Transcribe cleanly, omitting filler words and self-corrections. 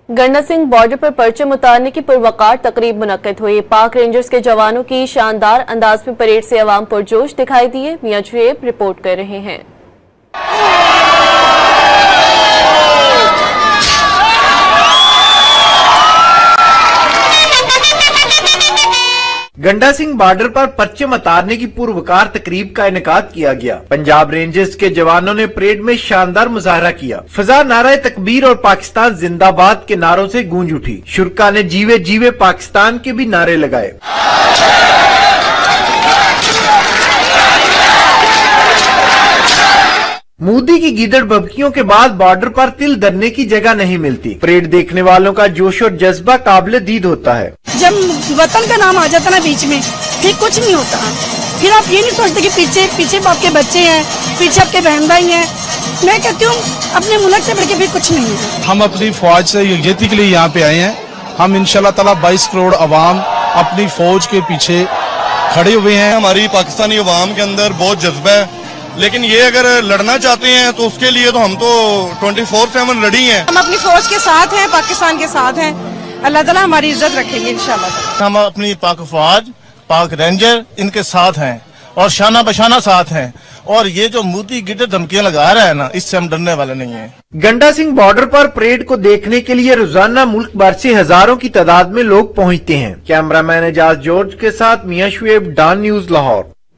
گنڈا Singh border پر پرچم اتارنے کی پروقار تقریب منعقد ہوئی۔ پاک رینجرز کے جوانوں کی شاندار انداز میں پریڈ سے عوام پرجوش دکھائی دیے۔ میاں شعیب رپورٹ کر رہے ہیں۔ گنڈا سنگھ بارڈر پر پرچم اتارنے کی پروقار تقریب کا انعقاد کیا گیا۔ پنجاب رینجرز کے جوانوں نے پریڈ میں شاندار مظاہرہ کیا۔ فضا نعرہ تکبیر اور پاکستان زندہ باد کے نعروں سے گونج اٹھی۔ شرکا نے جیوے جیوے پاکستان کے بھی نعرے لگائے۔ مودی کی گیدڑ ببکیوں کے بعد بارڈر پر تل دھرنے کی جگہ نہیں ملتی۔ پریڈ دیکھنے والوں کا جوش اور جذبہ قابل دید ہوتا ہے۔ جب وطن کا نام آ جاتا نا بیچ میں پھر کچھ نہیں ہوتا، پھر آپ یہ نہیں سوچتے کہ پیچھے آپ کے بچے ہیں، پیچھے آپ کے بہن بھائی ہیں۔ میں کہتی ہوں اپنے ملک سے بڑھ کے پھر کچھ نہیں ہے۔ ہم اپنی فوج سے یکجہتی کے لیے یہاں پہ آئے ہیں۔ ہم انشاءاللہ تعالی 22 کروڑ عوام اپنی فوج کے پیچھے کھڑے ہوئے ہیں۔ ہماری پاکستانی عوام کے اندر بہت جذبہ ہے، لیکن یہ اگر لڑنا چاہتے ہیں تو اس کے لیے تو ہم تو 24/7 ریڈی ہیں۔ ہم اپنی فوج کے ساتھ ہیں، پاکستان کے ساتھ ہیں۔ اللہ تعالیٰ ہماری عزت رکھیں گے انشاءاللہ۔ ہم اپنی پاک فوج، پاک رینجر ان کے ساتھ ہیں اور شانہ بشانہ ساتھ ہیں، اور یہ جو مودی گیدڑ دھمکیاں لگا رہا ہے نا، اس سے ہم ڈرنے والے نہیں ہیں۔ گنڈا سنگھ بارڈر پر پریڈ کو دیکھنے کے لیے روزانہ ملک بھر سے ہزاروں کی تعداد میں لوگ پہنچتے ہیں۔ کیمرہ مین اعجاز جارج کے ساتھ میاں شعیب، ڈان نیوز، لاہور۔